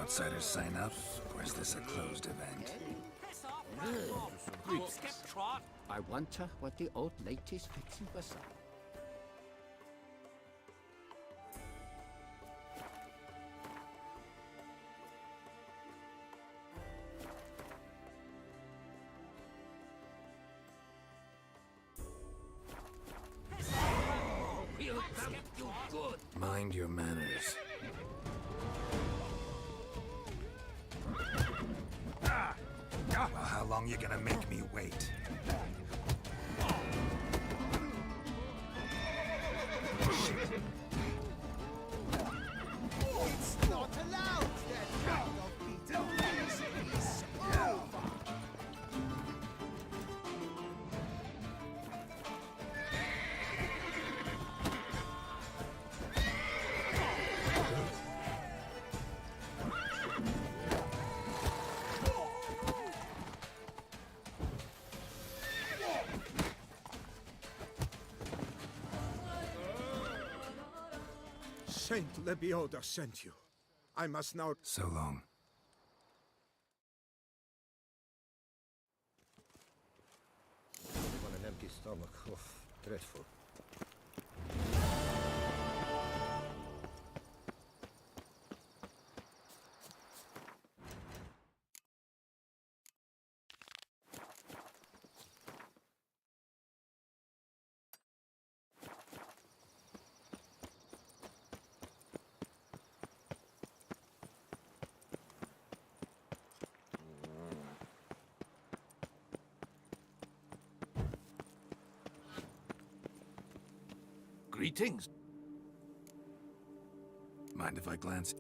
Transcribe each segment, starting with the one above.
outsiders sign up, or is this a closed event? I wonder what the old lady's fixing for supper. We'll come you good. Mind your manners. Well, how long you gonna make me wait? It's not allowed! That kind of beaten is over! Saint Lebioda sent you. I must now... So long. On an empty stomach. Oof, dreadful. Greetings. Mind if I glance?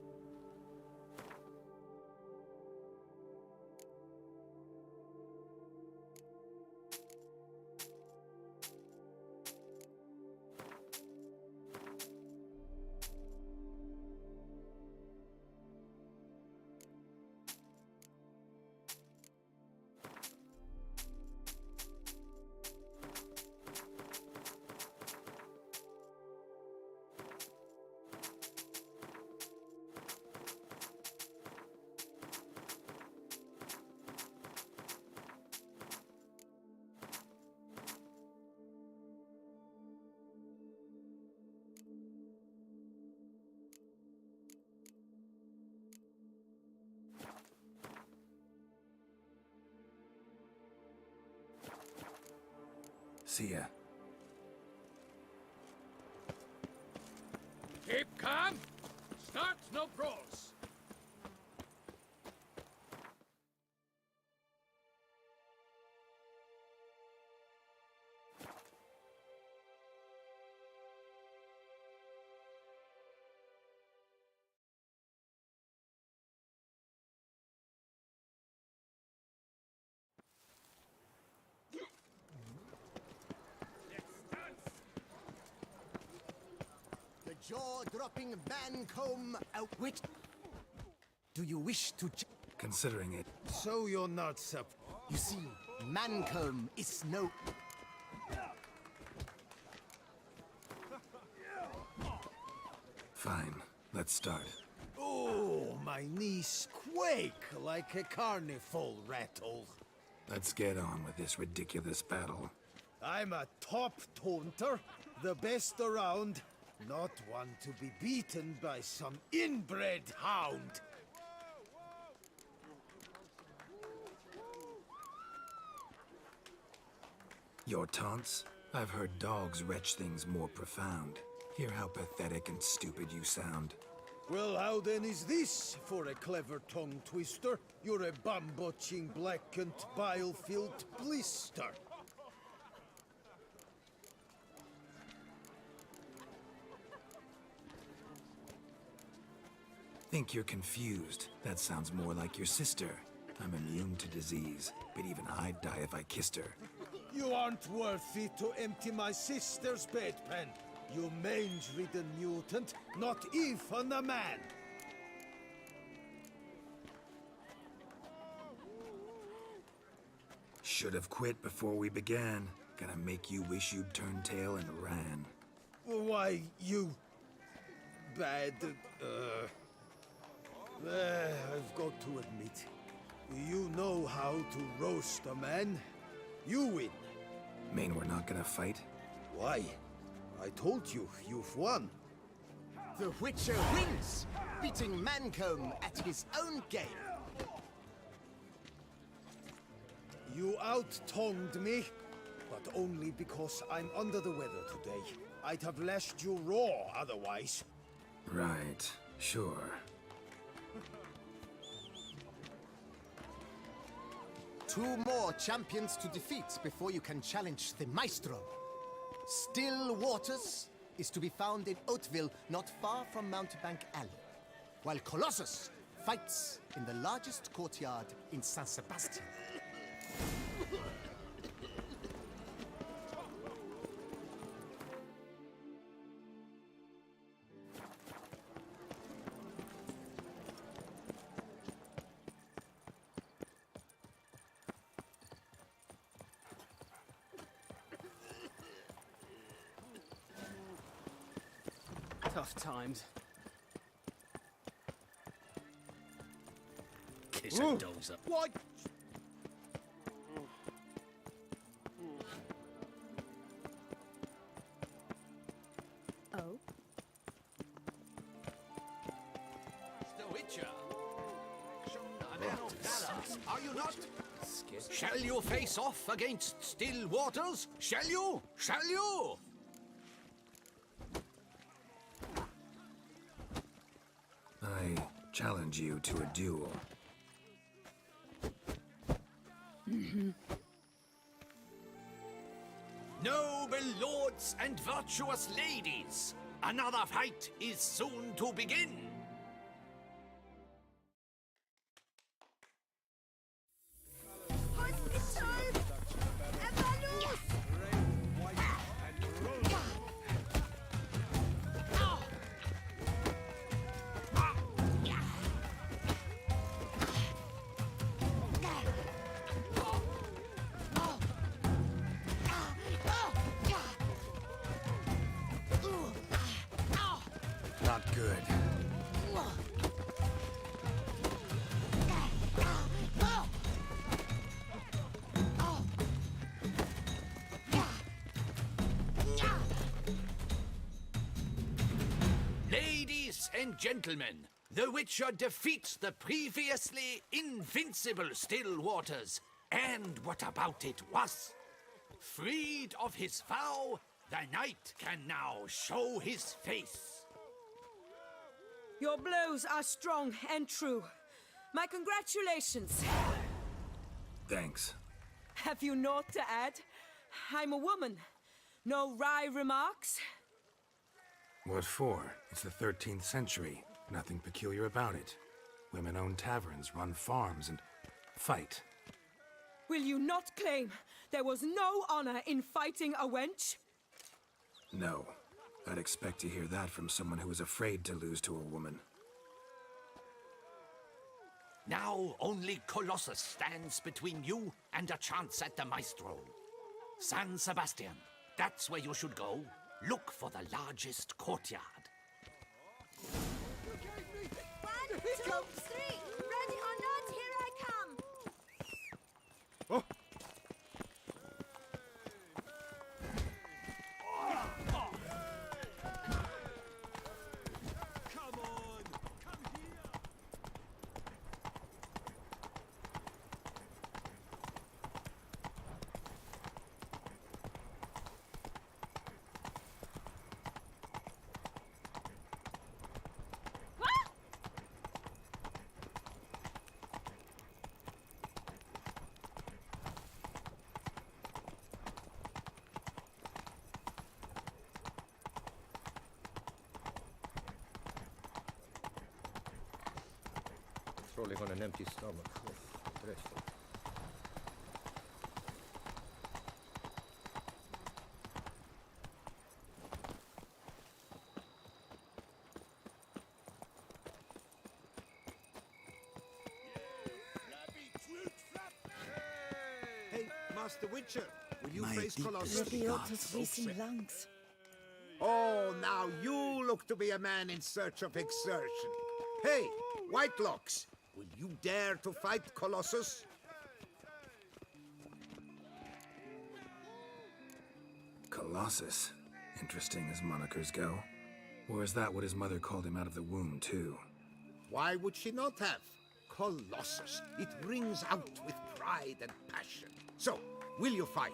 See ya. Keep calm. Start no brawls. The jaw-dropping Mancomb outwit. Do you wish to... Considering it. So you're not You see, Mancomb is no... Fine. Let's start. Oh, my knees quake like a carnival rattle. Let's get on with this ridiculous battle. I'm a top taunter, the best around. Not one to be beaten by some inbred hound. Your taunts? I've heard dogs retch things more profound. Hear how pathetic and stupid you sound. Well, how then is this for a clever tongue twister? You're a bum-botching, blackened, bile-filled blister. Think you're confused. That sounds more like your sister. I'm immune to disease, but even I'd die if I kissed her. You aren't worthy to empty my sister's bedpan. You mange-ridden mutant, not even a man. Should have quit before we began. Gonna make you wish you'd turned tail and ran. Why, you... bad, I've got to admit, you know how to roast a man. You win. Mean we're not gonna fight? Why? I told you, you've won. The Witcher wins, beating Mancomb at his own game. You out-tongued me, but only because I'm under the weather today. I'd have lashed you raw otherwise. Right, sure. Two more champions to defeat before you can challenge the Maestro. Still Waters is to be found in Oatville, not far from Mountebank Alley, while Colossus fights in the largest courtyard in San Sebastian. Tough times. Kiss a doze up. What? Oh? The Witcher. Are you not? Shall you face off against Still Waters? Shall you? Shall you? I challenge you to a duel. Noble lords and virtuous ladies, another fight is soon to begin. Not good. Ladies and gentlemen, the Witcher defeats the previously invincible Still Waters. And what about it was? Freed of his vow, the knight can now show his face. Your blows are strong and true. My congratulations. Thanks. Have you naught to add? I'm a woman. No wry remarks? What for? It's the 13th century. Nothing peculiar about it. Women own taverns, run farms, and fight. Will you not claim there was no honor in fighting a wench? No. I'd expect to hear that from someone who was afraid to lose to a woman. Now only Colossus stands between you and a chance at the Maestro. San Sebastian, that's where you should go. Look for the largest courtyard. 1, 2, 3. Ready or not, here I come. Strolling on an empty stomach. Dreadful. Hey, Master Witcher, will you My face deepest Colossus? thoughts. racing lungs. Oh, now you look to be a man in search of exertion. Hey, Whitelocks, will you dare to fight Colossus? Colossus. Interesting as monikers go. Or is that what his mother called him out of the womb, too? Why would she not have? Colossus. It rings out with pride and passion. So, will you fight?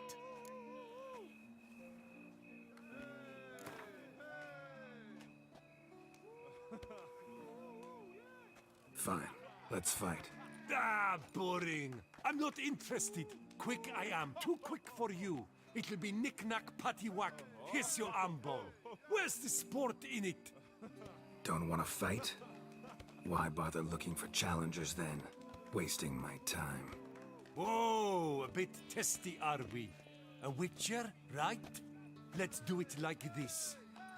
Fine. Let's fight. Ah, boring. I'm not interested. Quick I am. Too quick for you. It'll be knick-knack, paddywhack. Here's your arm ball. Where's the sport in it? Don't want to fight? Why bother looking for challengers then? Wasting my time. Whoa, a bit testy are we? A witcher, right? Let's do it like this.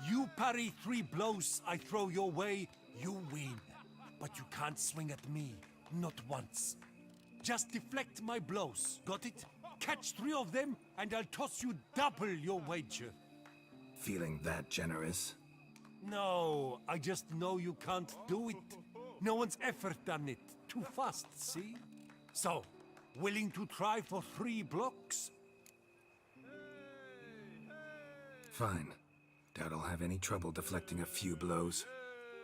You parry 3 blows I throw your way, you win. But you can't swing at me, not once. Just deflect my blows, got it? Catch 3 of them, and I'll toss you double your wager. Feeling that generous? No, I just know you can't do it. No one's ever done it. Too fast, see? So, willing to try for 3 blocks? Fine. Doubt I'll have any trouble deflecting a few blows.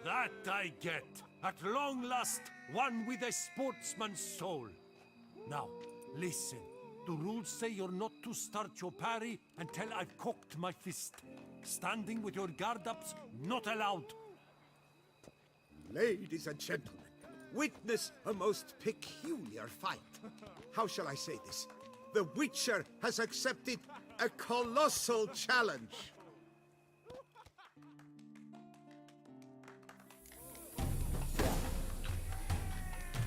That I get. At long last, one with a sportsman's soul. Now, listen. The rules say you're not to start your parry until I've cocked my fist. Standing with your guard ups, not allowed. Ladies and gentlemen, witness a most peculiar fight. How shall I say this? The Witcher has accepted a colossal challenge.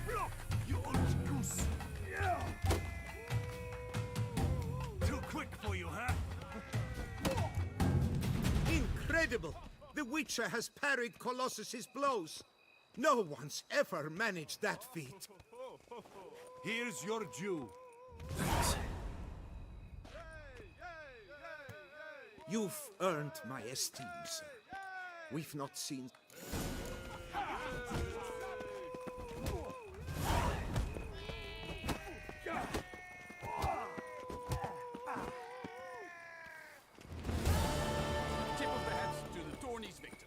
Block, you old goose! Too quick for you, huh? Incredible! The Witcher has parried Colossus's blows. No one's ever managed that feat. Here's your due. Thanks. You've earned my esteem, sir. We've not seen... Tip of the hat to the tourney's victor.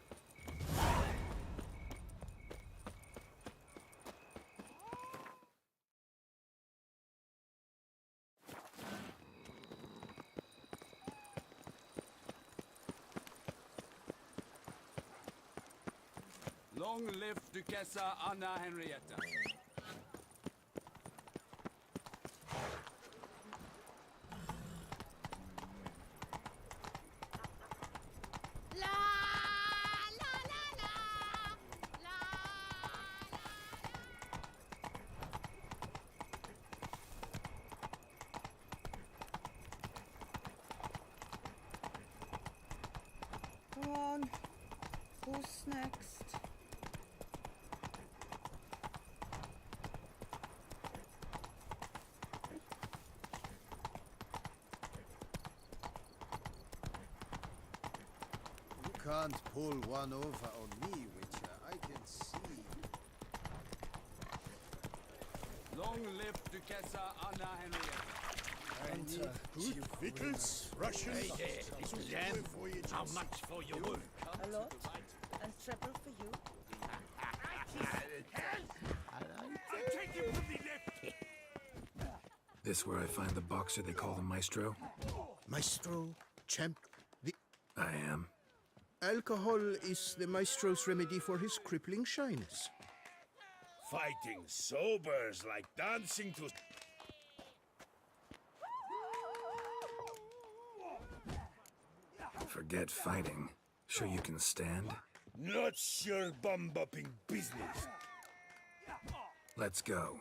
Long live Duchessa Anna Henrietta. La la la la la. Come on. Who's next? You can't pull one over on me, Witcher. I can see. Long live Duchessa Anna Henrietta. Good victuals, Russian. Hey there, little lamb. How much for your work? A lot. And treble for you. I'll take him to the left. This where I find the boxer they call the Maestro? Maestro, champ, the I am. alcohol is the Maestro's remedy for his crippling shyness. Fighting sober's like dancing to... Forget fighting. Sure you can stand? Not your bum-bopping business. Let's go.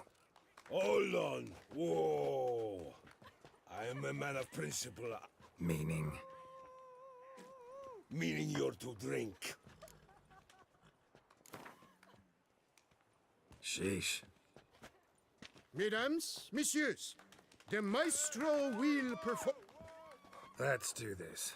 Hold on. Whoa. I am a man of principle, Meaning? meaning you're to drink. Sheesh. Mesdames, messieurs, the Maestro will perform. Let's do this.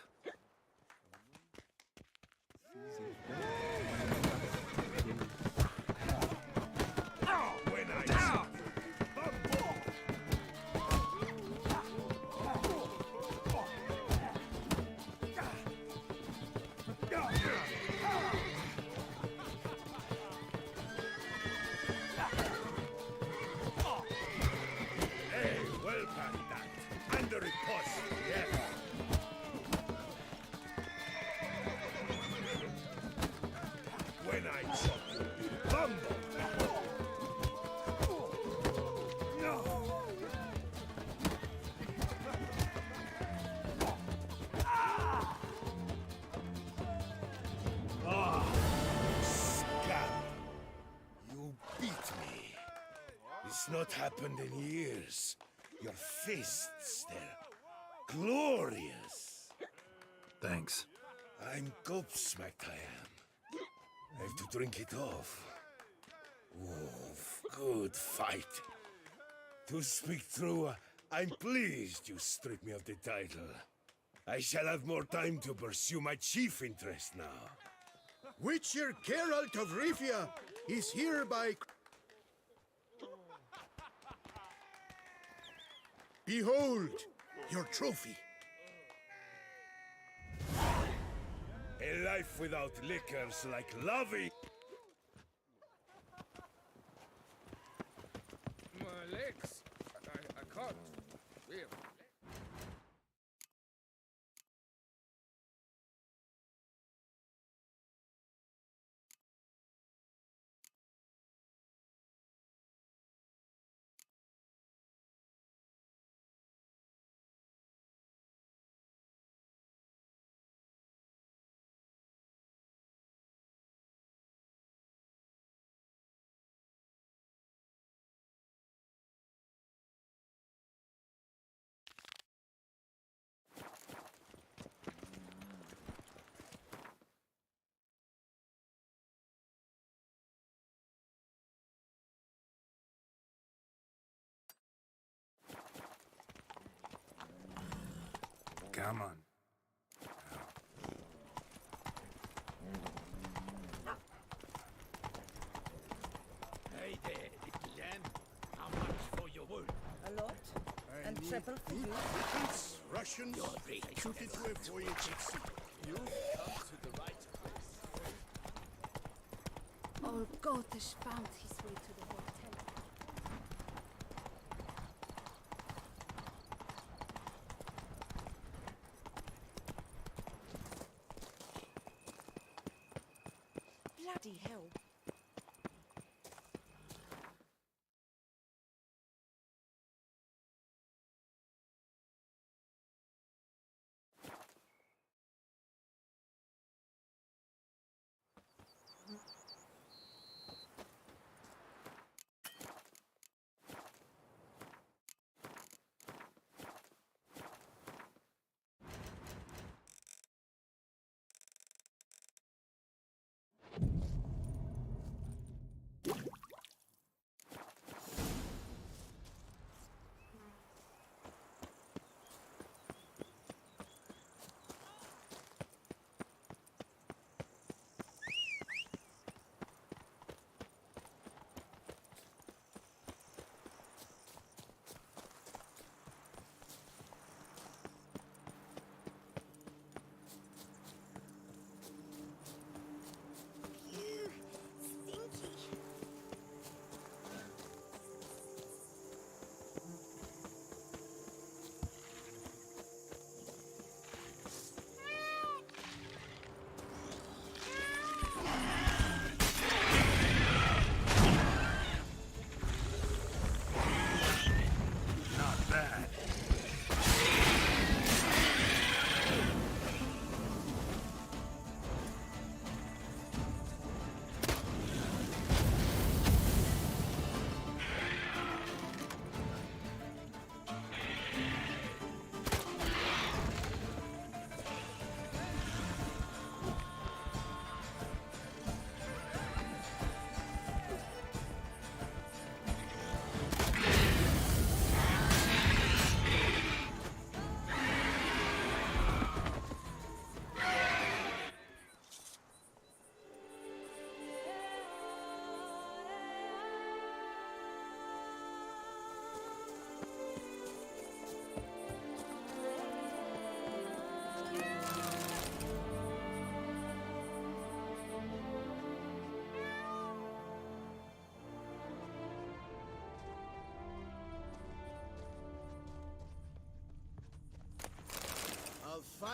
carry that. And the riposte, yes. When I chop you, you bumble. No. Scum! You beat me. It's not happened in years. Your fists, they're glorious. Thanks. I'm gobsmacked, I am. I have to drink it off. Oh, good fight. To speak true, I'm pleased you stripped me of the title. I shall have more time to pursue my chief interest now. Witcher Geralt of Rivia is hereby... Behold, your trophy. A life without liquors like loving. My legs. I can't. Really. Come on. Hey there, little lamb. How much for your wool? A lot. And triple for you. It's Russians suited to a voyage at sea. You've come to the right place. Old Gotish found his way to the hotel. Bloody hell.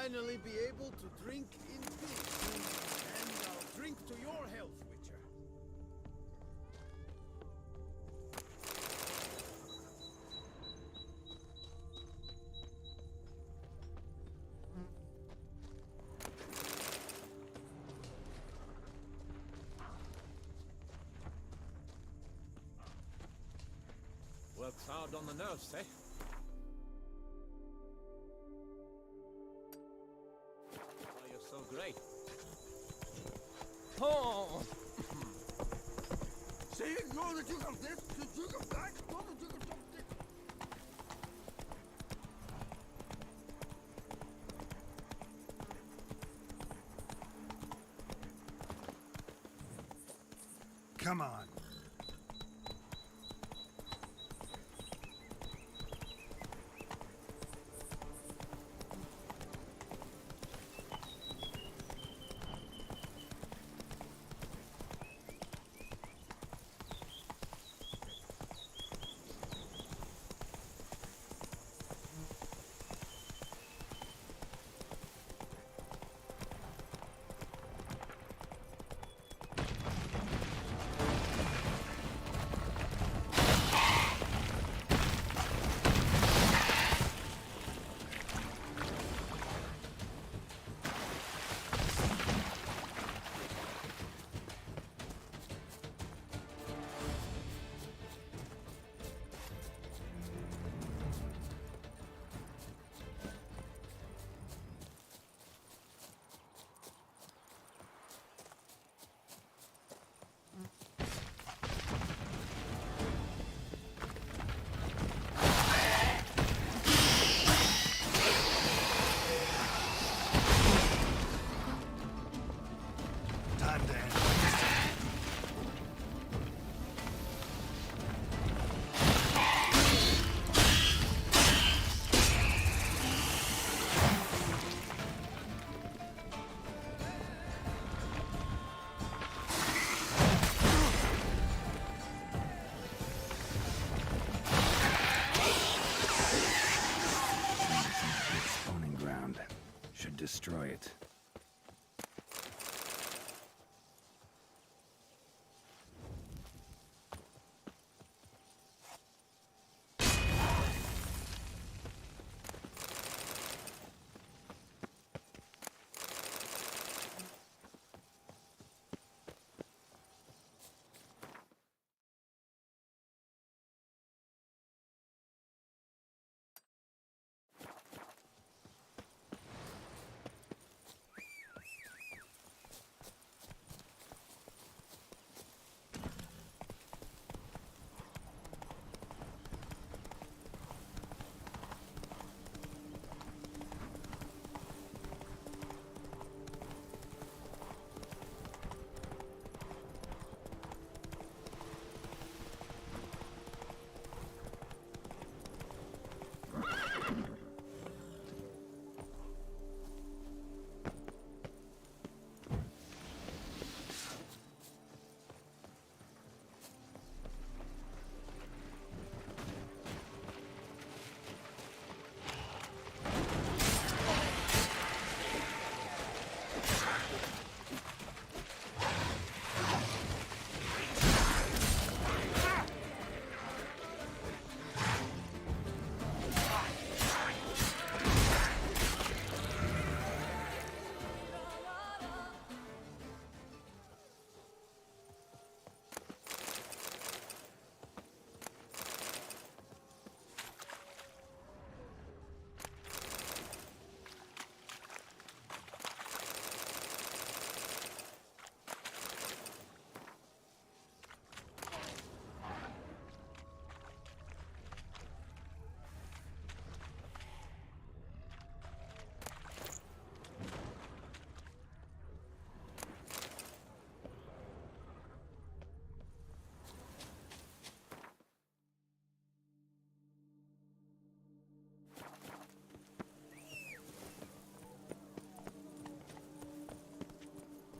finally be able to drink in peace. And I'll drink to your health, Witcher. Works hard on the nerves, eh? Why you're so great? Oh! See, you're the Duke of this, the Duke of that, you're the Duke of something. Come on. Time to end this. Spawning ground. Should destroy it.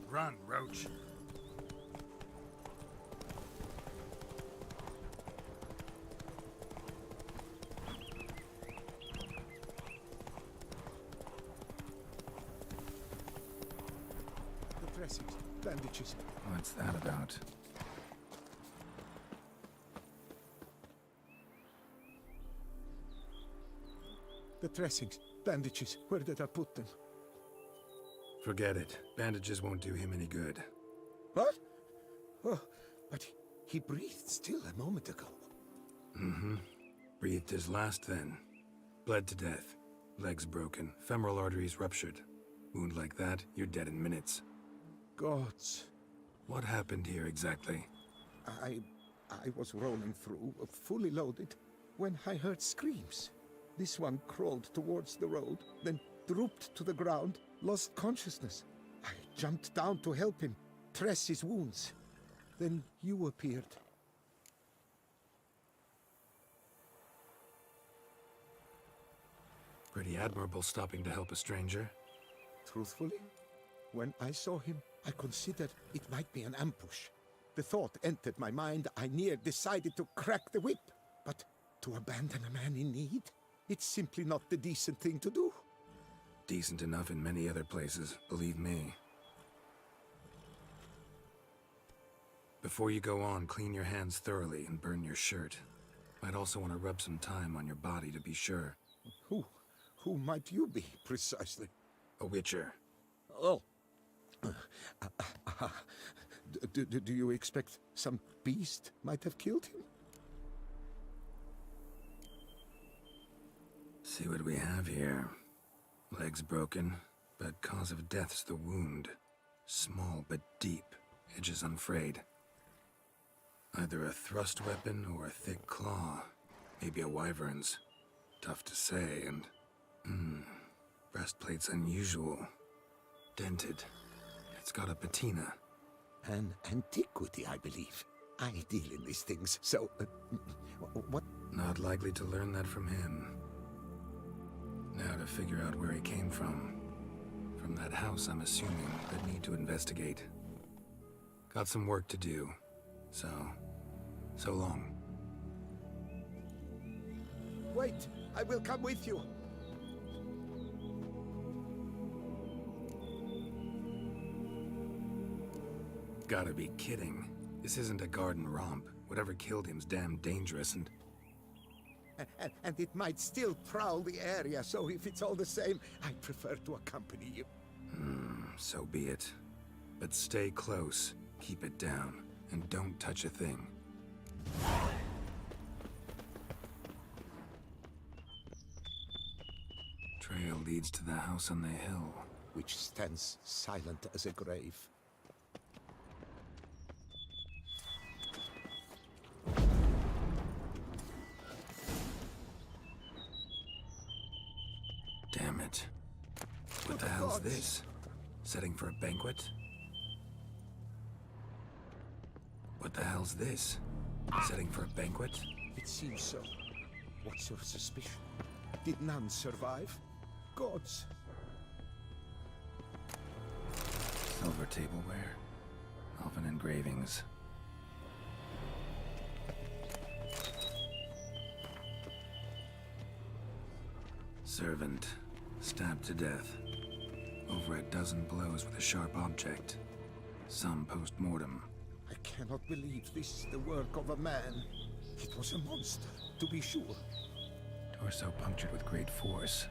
Run, Roach. bandages. What's that about? The dressings, bandages, where did I put them? Forget it. Bandages won't do him any good. What? Oh, but he breathed still a moment ago. Mm-hmm. Breathed his last then. Bled to death. Legs broken. Femoral arteries ruptured. Wound like that, you're dead in minutes. Gods. What happened here exactly? I was rolling through, fully loaded, when I heard screams. This one crawled towards the road, then drooped to the ground, lost consciousness. I jumped down to help him, dress his wounds. Then you appeared. Pretty admirable stopping to help a stranger. Truthfully, when I saw him, I considered it might be an ambush. The thought entered my mind, I near decided to crack the whip. But to abandon a man in need? It's simply not the decent thing to do. Decent enough in many other places, believe me. Before you go on, clean your hands thoroughly and burn your shirt. Might also want to rub some time on your body to be sure. Who might you be, precisely? A witcher. Oh. Do you expect some beast might have killed him? See what we have here. Legs broken, but cause of death's the wound. Small but deep, edges unfrayed. Either a thrust weapon or a thick claw. Maybe a wyvern's. Tough to say, and... breastplate's unusual. Dented. It's got a patina. An antiquity, I believe. I deal in these things, so... what? Not likely to learn that from him. Now to figure out where he came from. From that house, I'm assuming, but need to investigate. Got some work to do. So long. Wait, I will come with you. Gotta be kidding. This isn't a garden romp. Whatever killed him's damn dangerous and... And it might still prowl the area, so if it's all the same, I prefer to accompany you. So be it. But stay close, keep it down, and don't touch a thing. Trail leads to the house on the hill. Which stands silent as a grave. Damn it. What the hell's this? Setting for a banquet? What the hell's this? Setting for a banquet? It seems so. What's your suspicion? Did none survive? Gods. Silver tableware. Elven engravings. Servant. Stabbed to death. Over a dozen blows with a sharp object. Some post-mortem. I cannot believe this is the work of a man. It was a monster, to be sure. Torso punctured with great force.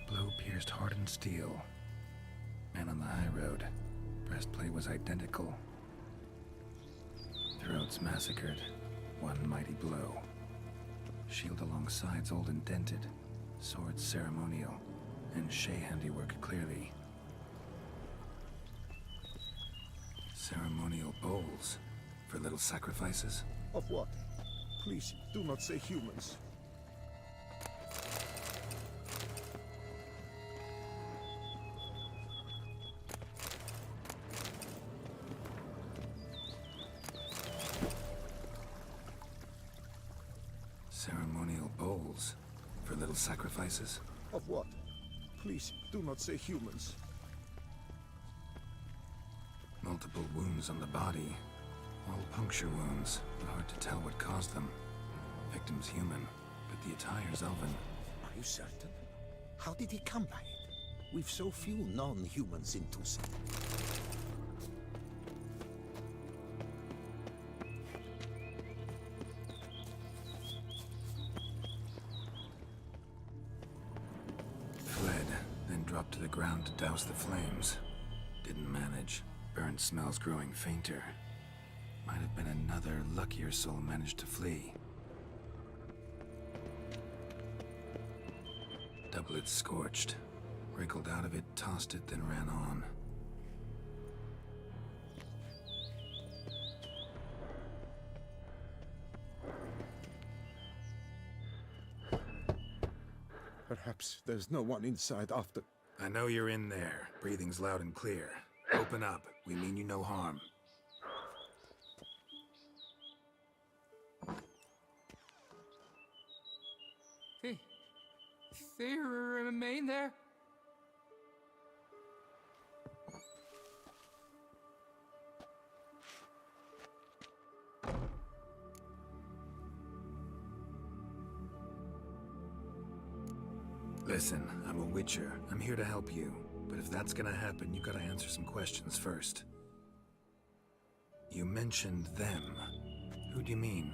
Blow pierced hardened steel. Man on the high road. Breastplate was identical. Throats massacred. One mighty blow. Shield along sides old and dented. Sword ceremonial. And Shay handiwork clearly. Ceremonial bowls. For little sacrifices? Of what? Please, do not say humans. Ceremonial bowls. For little sacrifices? Of what? Please, do not say humans. Multiple wounds on the body. All puncture wounds. Hard to tell what caused them. Victim's human, but the attire's elven. Are you certain? How did he come by it? We've so few non-humans in Tucson. dropped to the ground to douse the flames. Didn't manage. Burnt smells growing fainter. Might have been another luckier soul managed to flee. Doublet scorched. Wriggled out of it, tossed it, then ran on. Perhaps there's no one inside after. I know you're in there. Breathing's loud and clear. Open up. We mean you no harm. They remain there? Listen, I'm a witcher. I'm here to help you. But if that's gonna happen, you gotta answer some questions first. You mentioned them. Who do you mean?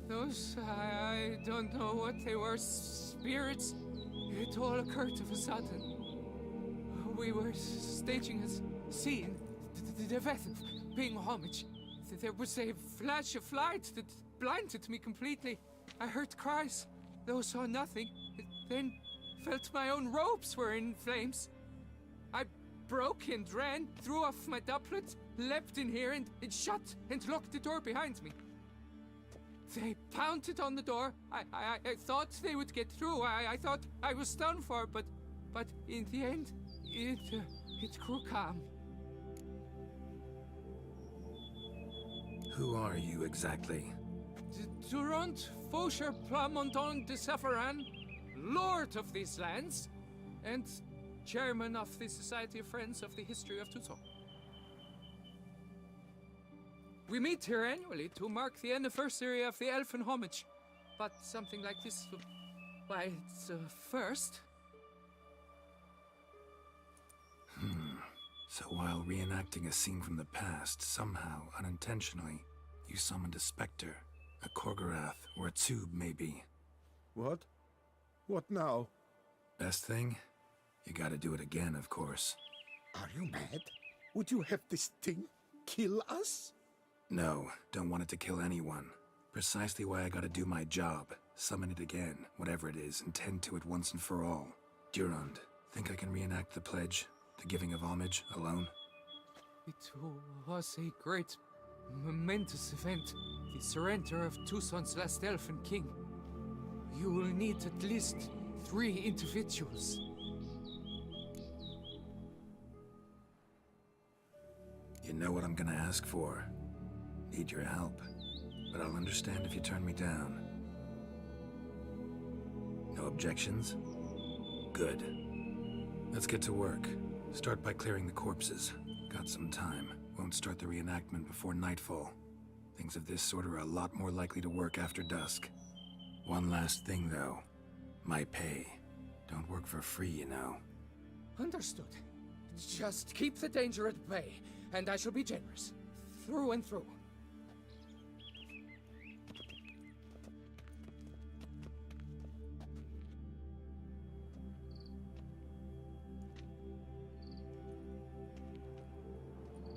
Those, I don't know what they were. Spirits. It all occurred of a sudden. We were staging a scene. The death of paying homage. There was a flash of light that blinded me completely. I heard cries, though saw nothing. Then felt my own robes were in flames. I broke and ran, threw off my doublet, leapt in here and shut and locked the door behind me. They pounded on the door. I thought they would get through. I thought I was done for, but in the end, it grew calm. Who are you exactly? Durant Faucher Plamondon de Safaran, Lord of these lands, and Chairman of the Society of Friends of the History of Tucson. We meet here annually to mark the anniversary of the Elfin Homage. But something like this, why, it's a first. So while reenacting a scene from the past, somehow, unintentionally, you summoned a specter, a Korgorath, or a tube, maybe. What? What now? Best thing? You gotta do it again, of course. Are you mad? Would you have this thing kill us? No, don't want it to kill anyone. Precisely why I gotta do my job. Summon it again, whatever it is, and tend to it once and for all. Durand, think I can reenact the pledge? The giving of homage, alone? It was a great, momentous event. The surrender of Tucson's last elfin king. You will need at least 3 individuals. You know what I'm gonna ask for. Need your help. But I'll understand if you turn me down. No objections? Good. Let's get to work. Start by clearing the corpses. Got some time. Won't start the reenactment before nightfall. Things of this sort are a lot more likely to work after dusk. One last thing, though. My pay. Don't work for free, you know. Understood. Just keep the danger at bay, and I shall be generous. Through and through.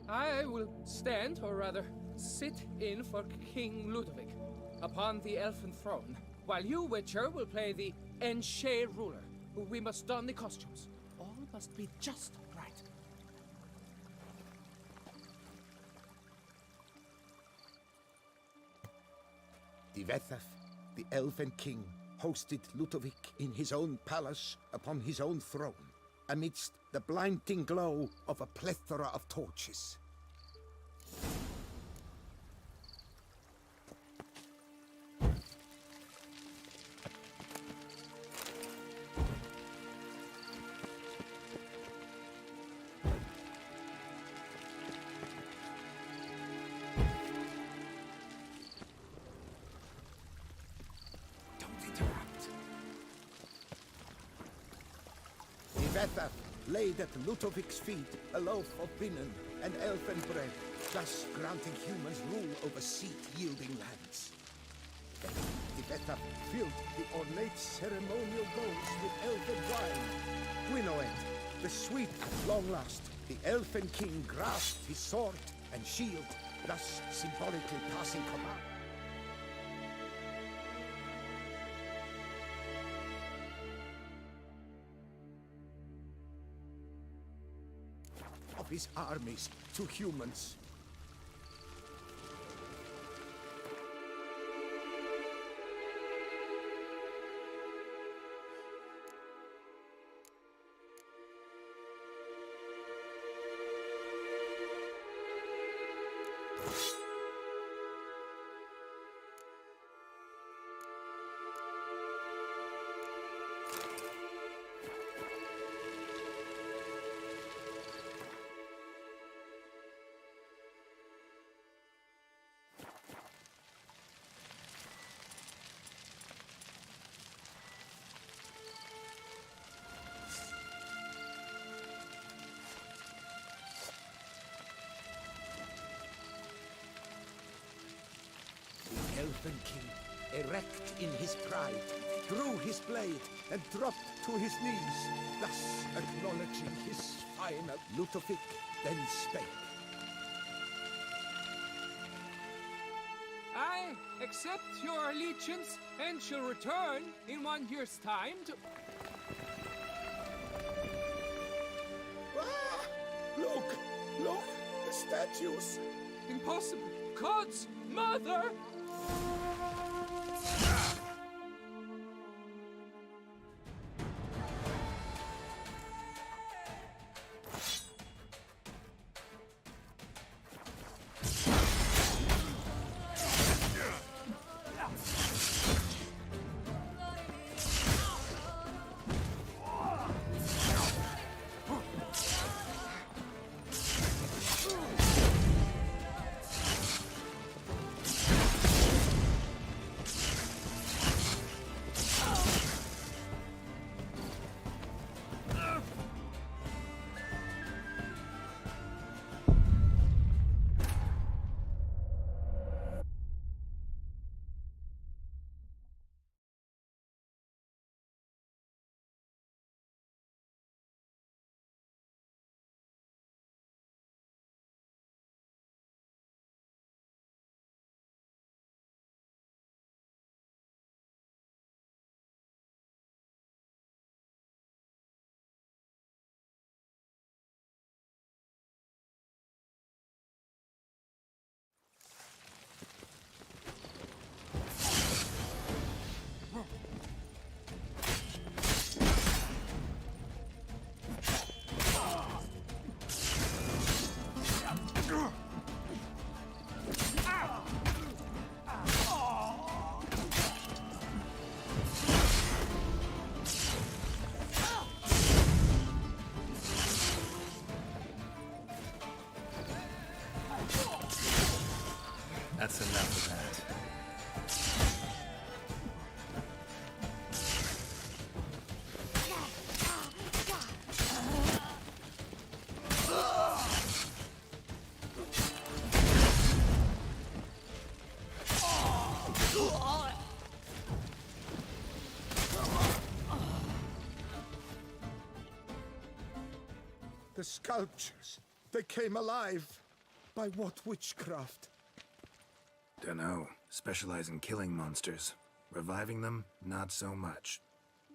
I will stand, or rather, sit in for King Ludovic, upon the elfin throne, while you, Witcher, will play the Enche ruler. We must don the costumes. All must be just right. Divethaf, the elven king, hosted Ludovic in his own palace upon his own throne, amidst the blinding glow of a plethora of torches. Divethaf laid at Ludovic's feet a loaf of binnen and elfin bread, thus granting humans rule over seat-yielding lands. Then Devethaf filled the ornate ceremonial bowls with elfin wine. Gwynnoed, the sweet at long last, the elfin king grasped his sword and shield, thus symbolically passing command. Of his armies to humans. Elfin king, erect in his pride, drew his blade and dropped to his knees, thus acknowledging his final Ludovic, then spake. I accept your allegiance and shall return in 1 year's time to... Ah! Look! Look! The statues! Impossible! God's mother! That's enough of that. The sculptures, they came alive. By what witchcraft? Dunno. Specialize in killing monsters. Reviving them, not so much.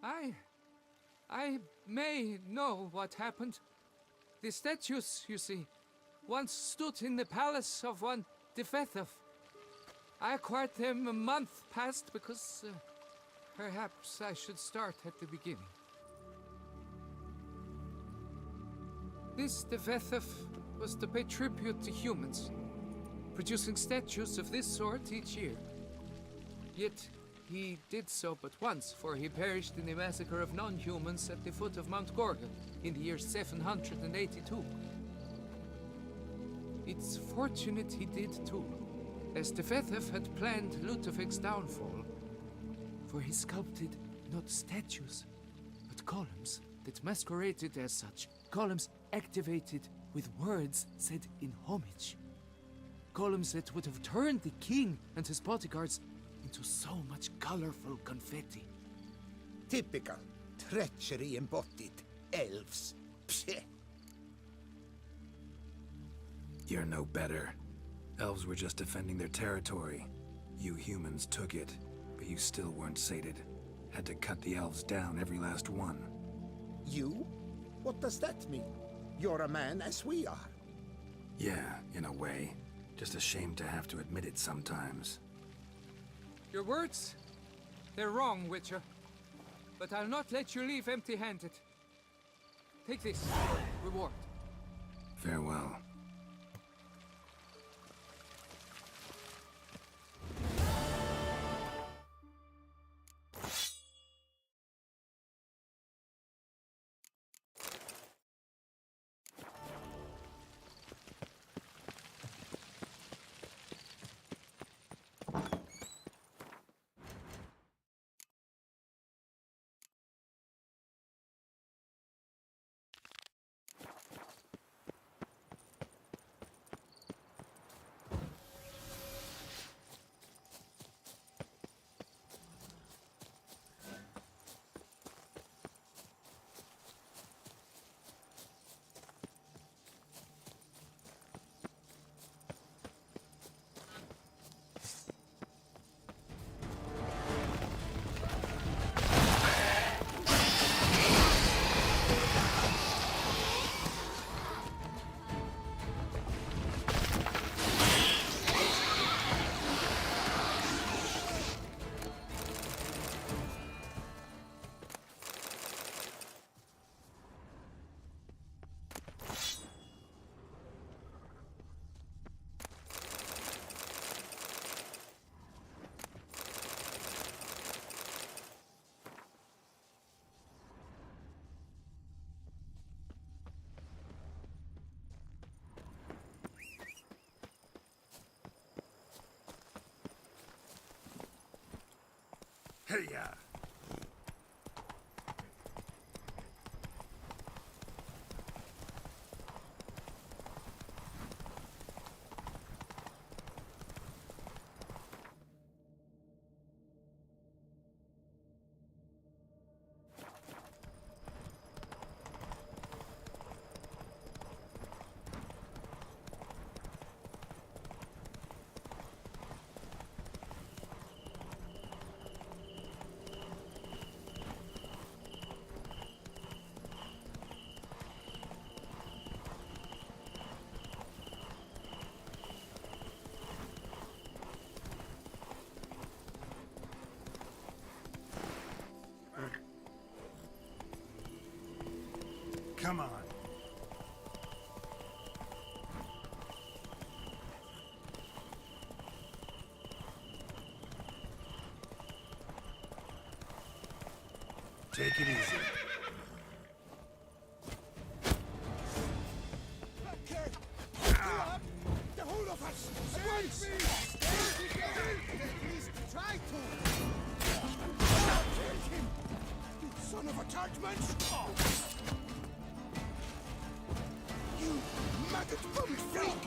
I may know what happened. The statues, you see, once stood in the palace of one Devethaf. I acquired them a month past because perhaps I should start at the beginning. This Devethaf was to pay tribute to humans, producing statues of this sort each year. Yet he did so but once, for he perished in the massacre of non-humans at the foot of Mount Gorgon in the year 782. It's fortunate he did too, as Devethaf had planned Ludovic's downfall, for he sculpted not statues, but columns that masqueraded as such. Columns activated with words said in homage. Columns that would have turned the king and his bodyguards into so much colorful confetti. Typical. Treachery embodied. Elves. Psheh. You're no better. Elves were just defending their territory. You humans took it, but you still weren't sated. Had to cut the elves down, every last one. You? What does that mean? You're a man as we are. Yeah, in a way. Just ashamed to have to admit it sometimes. Your words? They're wrong, Witcher. But I'll not let you leave empty-handed. Take this. Reward. Farewell. Hey-ya! Come on. Take it easy. The whole of us! At once! At least try to! Kill him! You son of a Tartman! You maggot-bummed freak!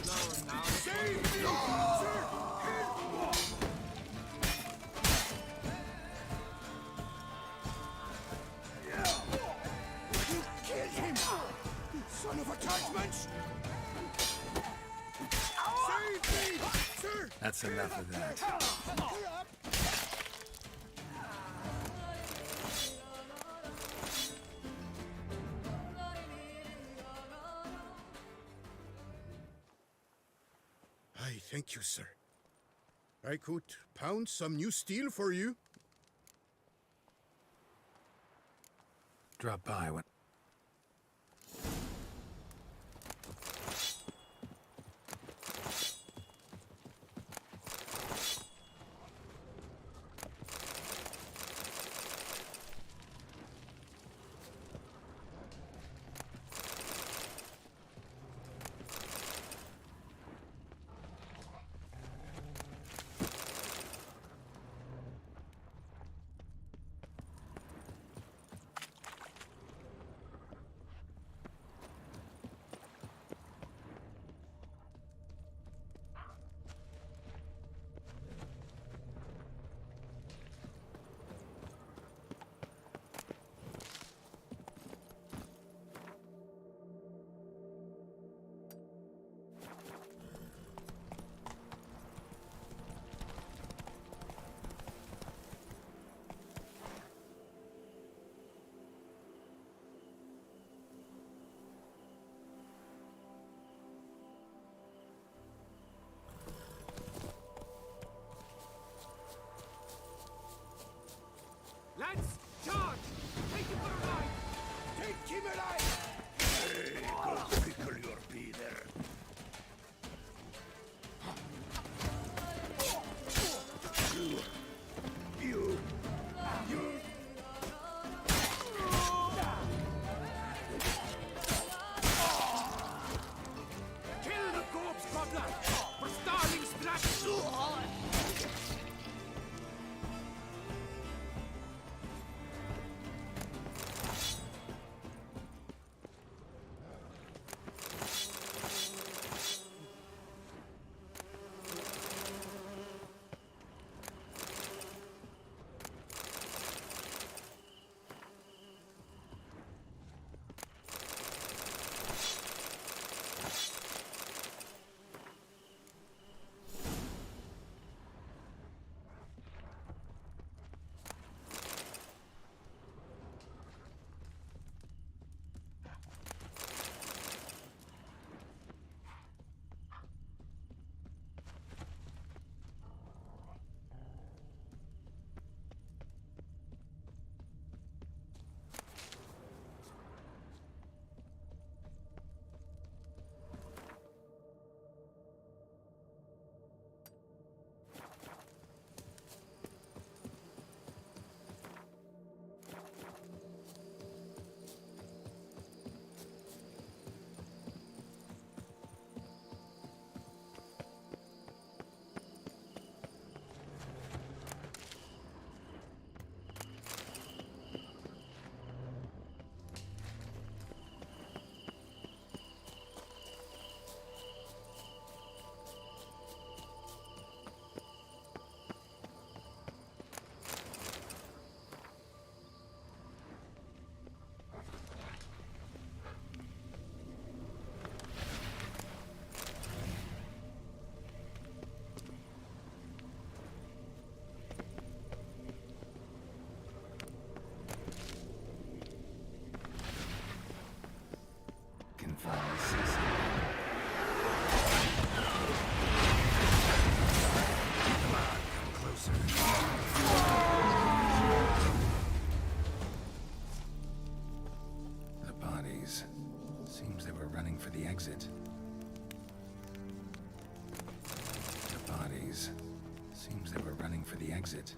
Save me! Sir! Help! You killed him! You son of a Tartman! Save me! Sir! That's enough of that. I thank you, sir. I could pound some new steel for you. Drop by when... running for the exit. The bodies. Seems they were running for the exit.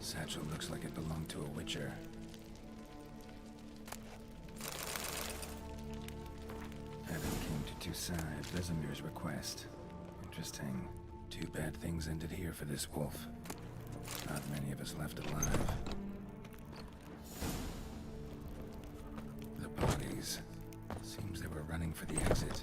Satchel looks like it belonged to a Witcher. Adam came to Toussaint at Vesemir's request. Interesting. Too bad things ended here for this wolf. Not many of us left alive. The bodies. Seems they were running for the exit.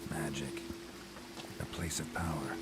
Magic. A place of power.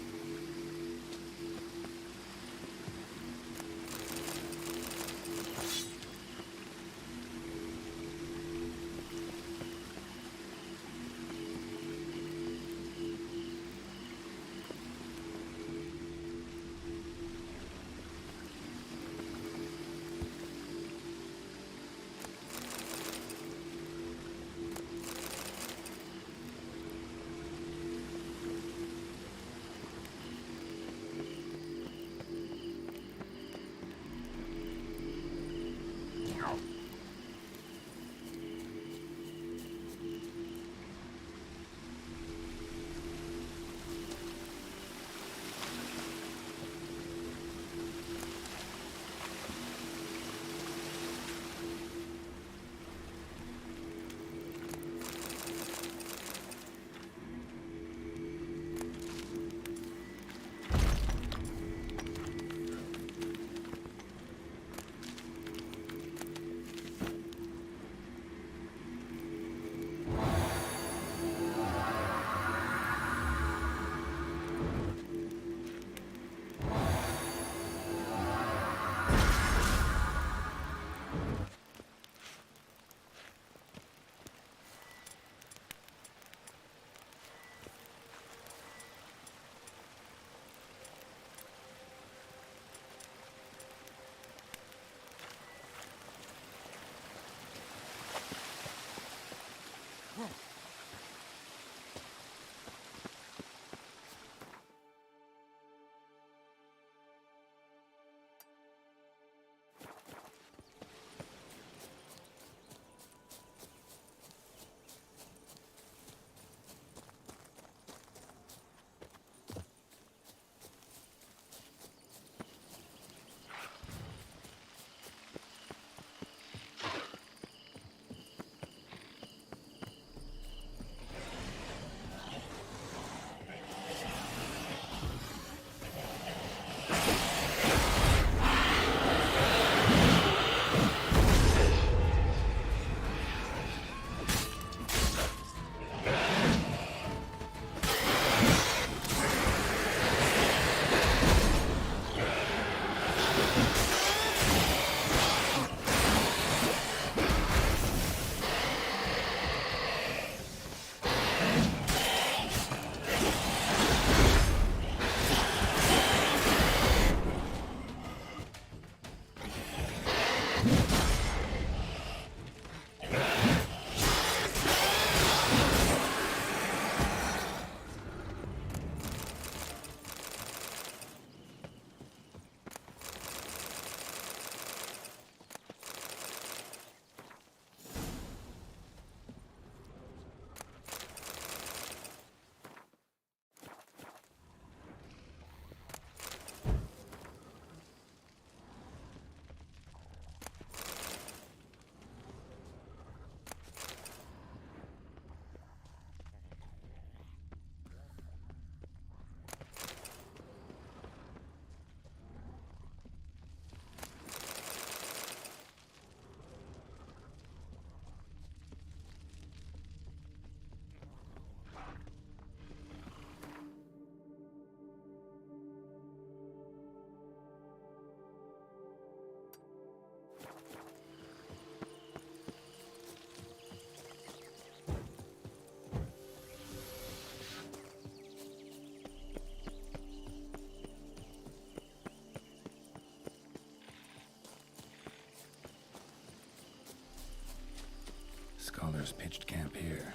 Scholars pitched camp here.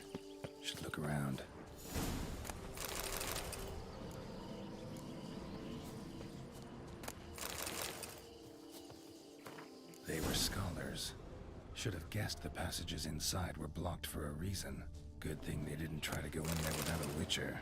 Should look around. They were scholars. Should have guessed the passages inside were blocked for a reason. Good thing they didn't try to go in there without a witcher.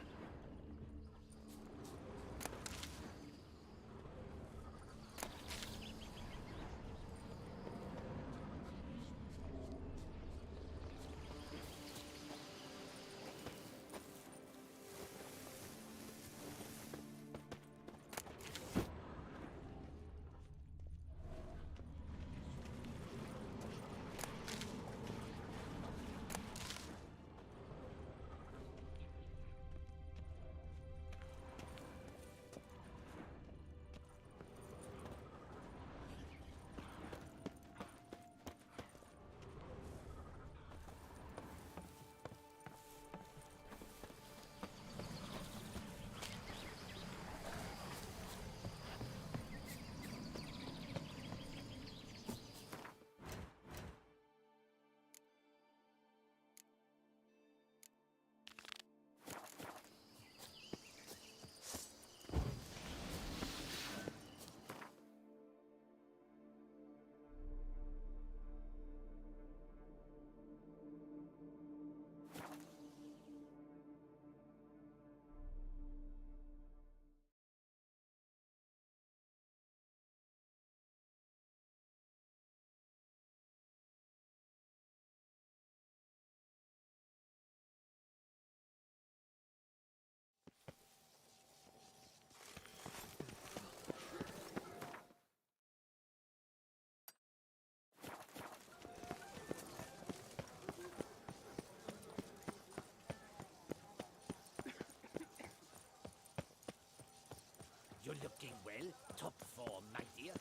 You're looking well. Top form, my dear.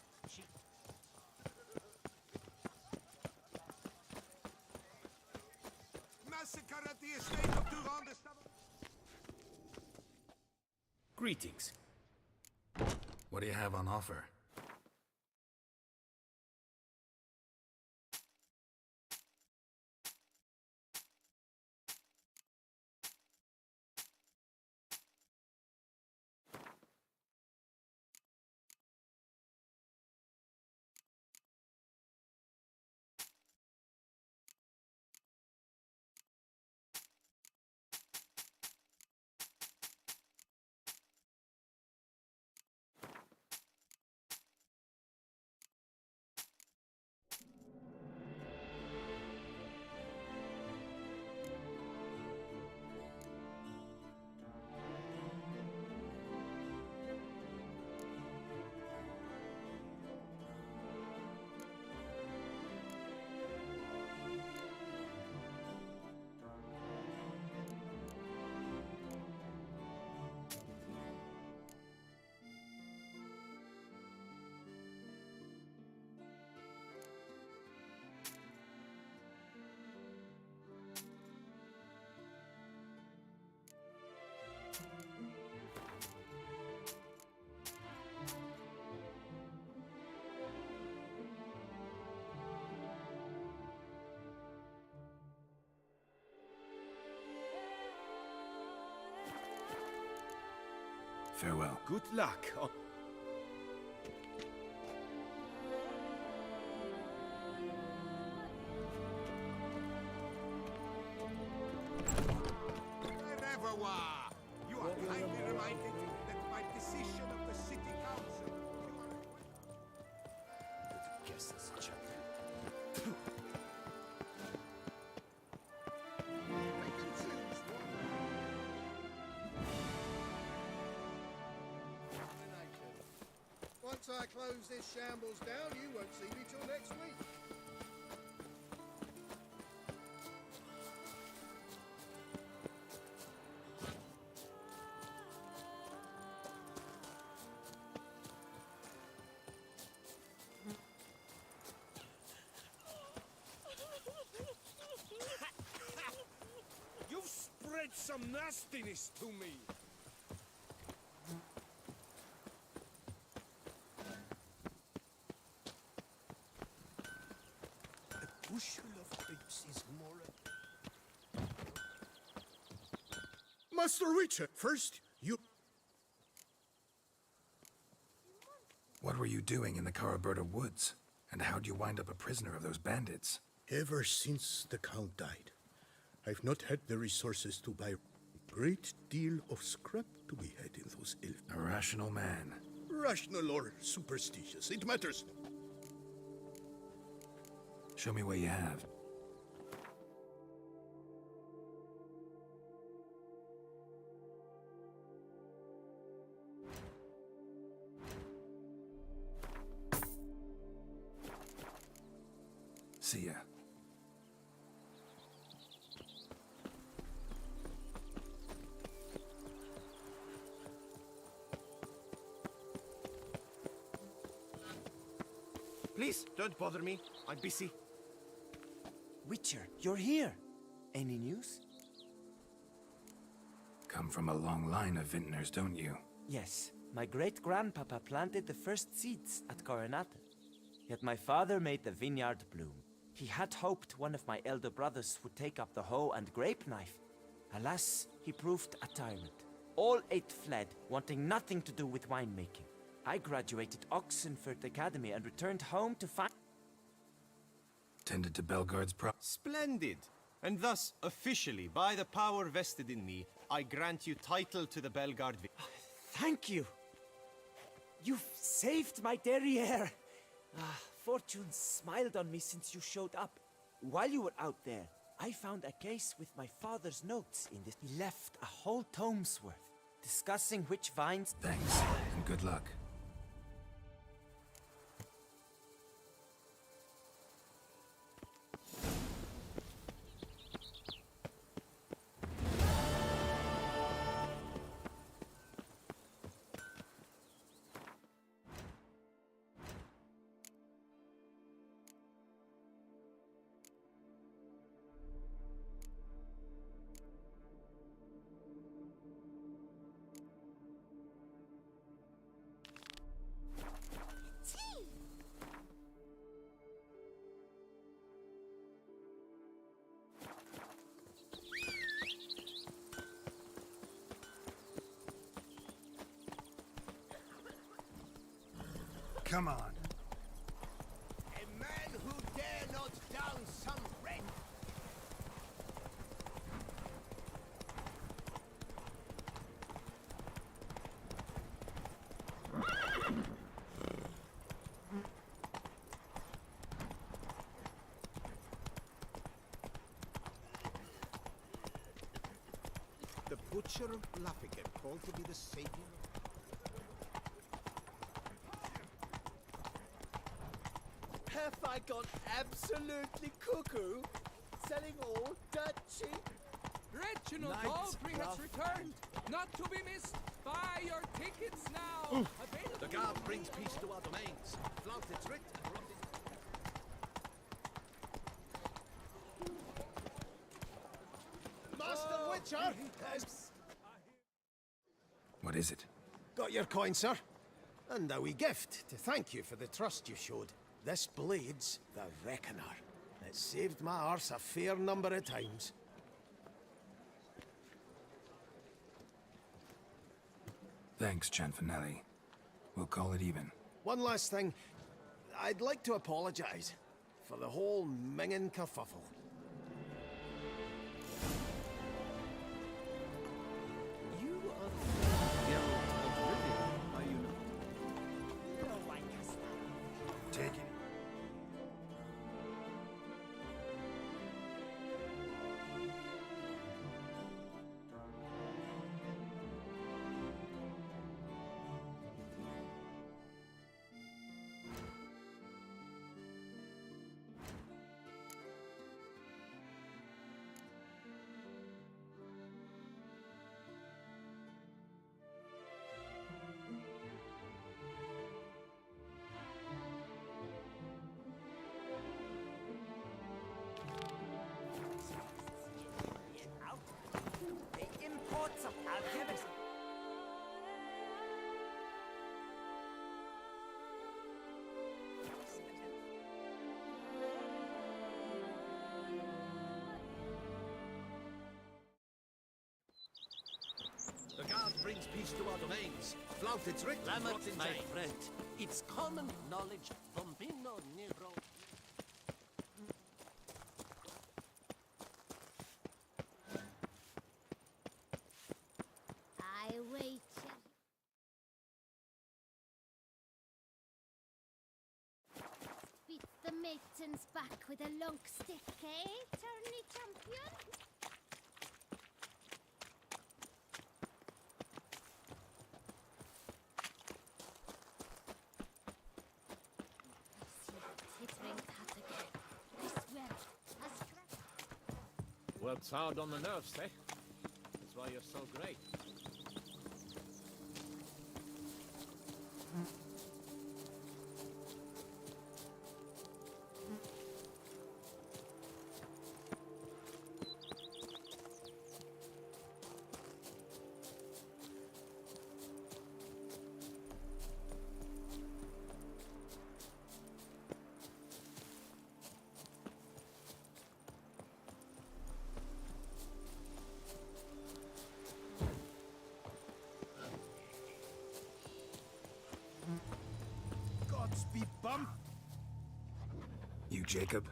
Massacre at the estate of Durand de Greetings. What do you have on offer? Farewell. Good luck. Revoir. You are kindly reminded that by decision of the city council, Guess this chap. Once I close this shambles down, you won't see me till next week. you've spread some nastiness to me. A bushel of Master Witcher, first you... What were you doing in the Caraberta woods? And how'd you wind up a prisoner of those bandits? Ever since the Count died, I've not had the resources to buy a great deal of scrap to be had in those elf... A rational man. Rational or superstitious, it matters. Show me what you have. See ya. Please, don't bother me. I'm busy. Witcher, you're here. Any news? Come from a long line of vintners, don't you? Yes. My great-grandpapa planted the first seeds at Coronata. Yet my father made the vineyard bloom. He had hoped one of my elder brothers would take up the hoe and grape knife. Alas, he proved a tyrant. All 8 fled, wanting nothing to do with winemaking. I graduated Oxenford Academy and returned home to find... Tended to Belgard's Splendid! And thus, officially, by the power vested in me, I grant you title to the Belgard... Thank you! You've saved my derriere! Fortune smiled on me since you showed up. While you were out there, I found a case with my father's notes in this. He left a whole tome's worth, discussing which vines... Thanks, and good luck. Come on. A man who dare not down some red. The Butcher of Laffigan, called to be the savior of... Have I gone absolutely cuckoo? Selling all dirt cheap? Reginald Knights Baldry has Rough. returned, not to be missed. Buy your tickets now. Available The guard brings peace to our domains. Flaunt its writ and rot it. Master Witcher! What is it? Got your coin, sir. And a wee gift to thank you for the trust you showed. This blade's the Reckoner. It saved my arse a fair number of times. Thanks, Cianfanelli. We'll call it even. One last thing. I'd like to apologize for the whole mingin' kerfuffle. You are the Guild of Rivia, are you not? No one has that. Take it. brings peace to our domains. Flout its writ, Lamet, my friend. It's common knowledge from Bino Nero. I wait. Beat the matens back with a long stick, eh, tourney champion? Tittering cat again. I swear, a scrap. Works hard on the nerves, eh? That's why you're so great. Godspeed, bum! You, Jacob?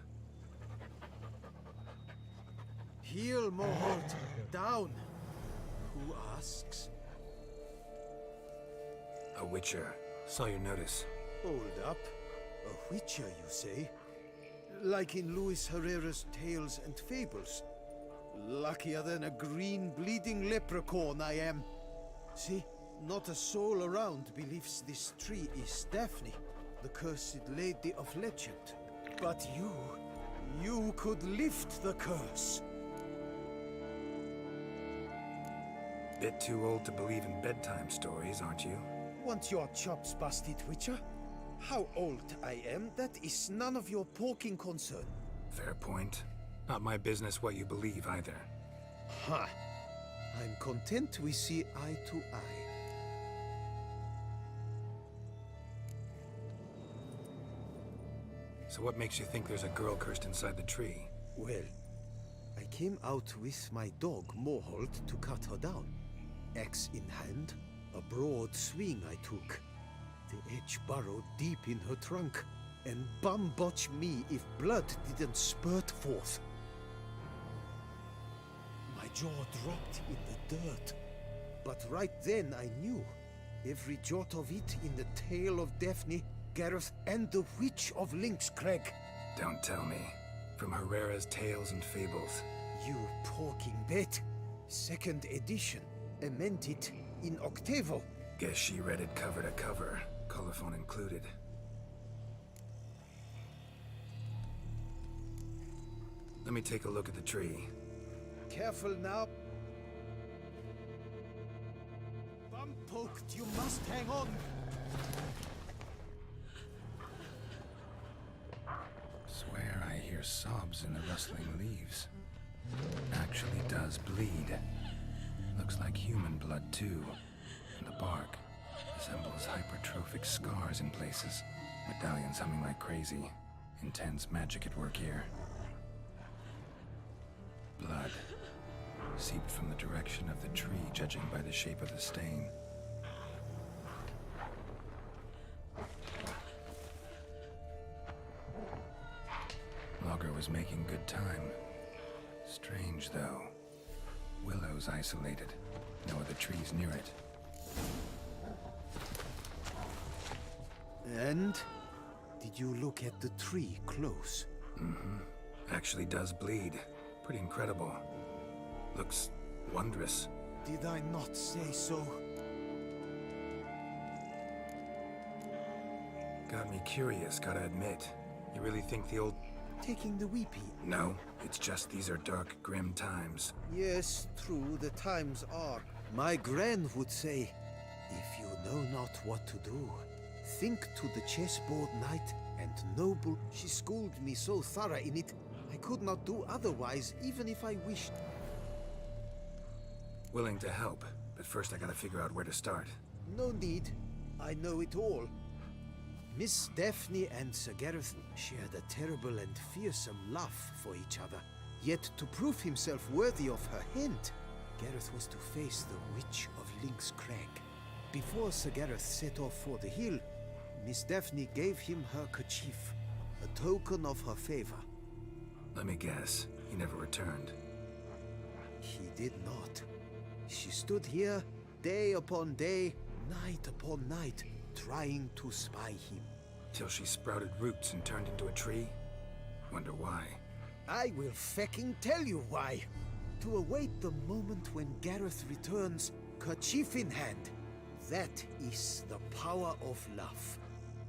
Heel, Moholt. Down. Who asks? A witcher. Saw your notice. Hold up. A witcher, you say? Like in Luis Herrera's Tales and Fables. Luckier than a green bleeding leprechaun I am. See, not a soul around believes this tree is Daphne, the cursed lady of legend. But you could lift the curse. Bit too old to believe in bedtime stories, aren't you? Want your chops busted, Witcher? How old I am, that is none of your poking concern. Fair point. Not my business what you believe either. Ha! I'm content we see eye to eye. So what makes you think there's a girl cursed inside the tree? Well, I came out with my dog, Moholt, to cut her down. Axe in hand, a broad swing I took. The edge burrowed deep in her trunk, and bum-botch me if blood didn't spurt forth. My jaw dropped in the dirt. But right then I knew. Every jot of it in the tale of Daphne, Gareth, and the Witch of Lynx Crag. Don't tell me. From Herrera's Tales and Fables. You porking bet. Second edition. Amended in octavo. Guess she read it cover to cover, colophon included. Let me take a look at the tree. Careful now. Bum poked, you must hang on. Swear I hear sobs in the rustling leaves. Actually does bleed. Looks like human blood too. And the bark resembles hypertrophic scars in places. Medallions humming like crazy. Intense magic at work here. Blood. Seeped from the direction of the tree, judging by the shape of the stain. Logger was making good time. Strange, though. Willow's isolated. No other trees near it. And? Did you look at the tree close? Mm-hmm. Actually does bleed. Pretty incredible. Looks wondrous. Did I not say so? Got me curious, gotta admit. You really think the old... Taking the weepy? No, it's just these are dark, grim times. Yes, true, the times are. My gran would say, if you know not what to do, think to the chessboard knight and noble. She schooled me so thorough in it, I could not do otherwise, even if I wished. Willing to help, but first I gotta figure out where to start. No need. I know it all. Miss Daphne and Sir Gareth shared a terrible and fearsome love for each other. Yet to prove himself worthy of her hand, Gareth was to face the Witch of Link's Crag. Before Sir Gareth set off for the hill, Miss Daphne gave him her kerchief, a token of her favor. Let me guess, he never returned. He did not. She stood here, day upon day, night upon night, trying to spy him. Till she sprouted roots and turned into a tree? Wonder why. I will fecking tell you why. To await the moment when Gareth returns, kerchief in hand. That is the power of love.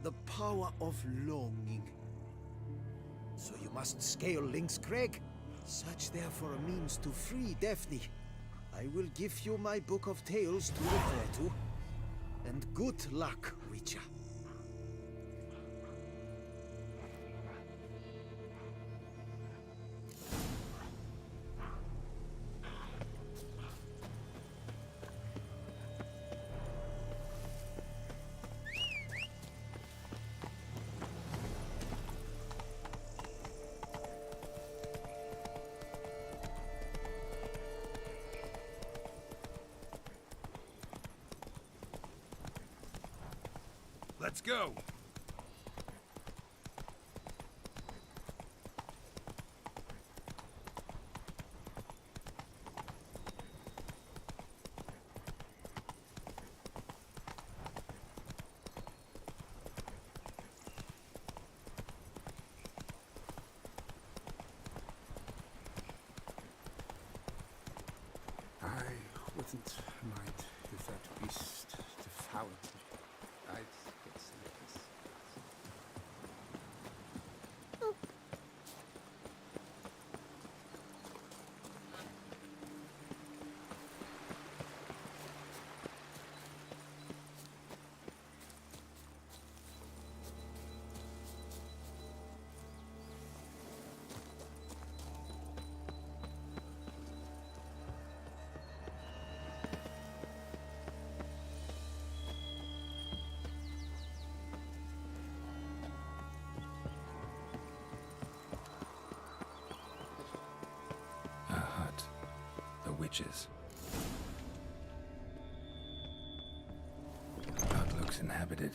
The power of longing. So you must scale Link's Crag. Search there for a means to free Daphne. I will give you my book of tales to refer to. And good luck, Witcher. Let's go! I wouldn't mind if that beast devoured me. I'd get this. Witches. Hut looks inhabited.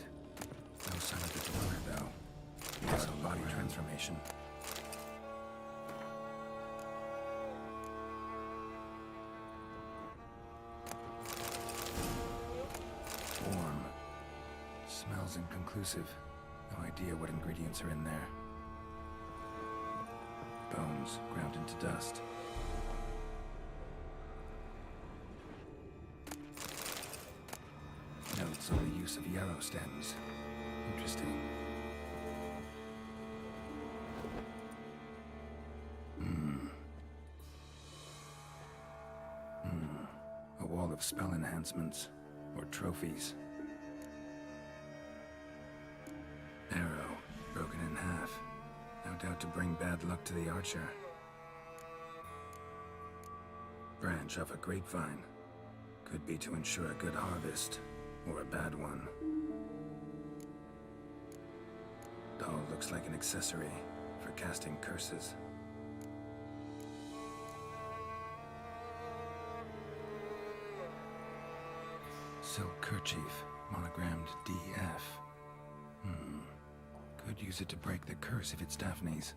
No sign of the dweller, though. Yes, a body transformation. Warm. Smells inconclusive. No idea what ingredients are in there. Bones ground into dust. Notes on the use of yarrow stems. Interesting. A wall of spell enhancements, or trophies. Arrow, broken in half. No doubt to bring bad luck to the archer. Branch off a grapevine. Could be to ensure a good harvest. Or a bad one. Doll looks like an accessory for casting curses. Silk kerchief, monogrammed DF. Could use it to break the curse if it's Daphne's.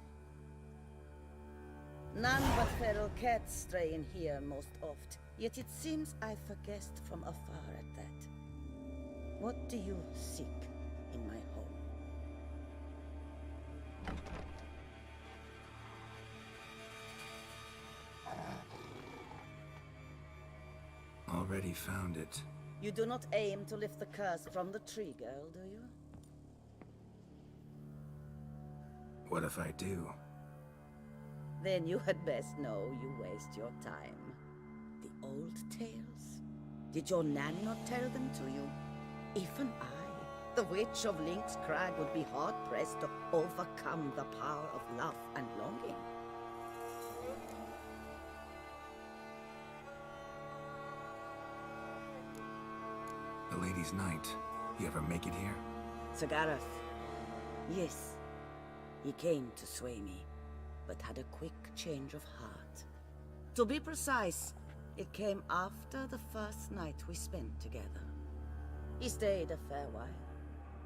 None but feral cats stray in here most oft, yet it seems I've guessed from afar at that. What do you seek in my home? Already found it. You do not aim to lift the curse from the tree girl, do you? What if I do? Then you had best know you waste your time. The old tales? Did your nan not tell them to you? Even I, the Witch of Link's Crag, would be hard-pressed to overcome the power of love and longing. The Lady's Knight. You ever make it here? Sir Gareth. Yes. He came to sway me, but had a quick change of heart. To be precise, It came after the first night we spent together. He stayed a fair while.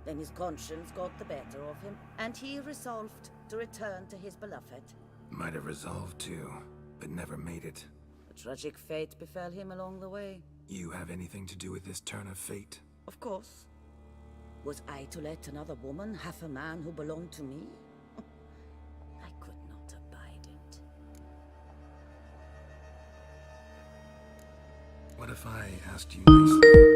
Then his conscience got the better of him, and he resolved to return to his beloved. Might have resolved to, but never made it. A tragic fate befell him along the way. You have anything to do with this turn of fate? Of course. Was I to let another woman have a man who belonged to me? I could not abide it. What if I asked you nicely?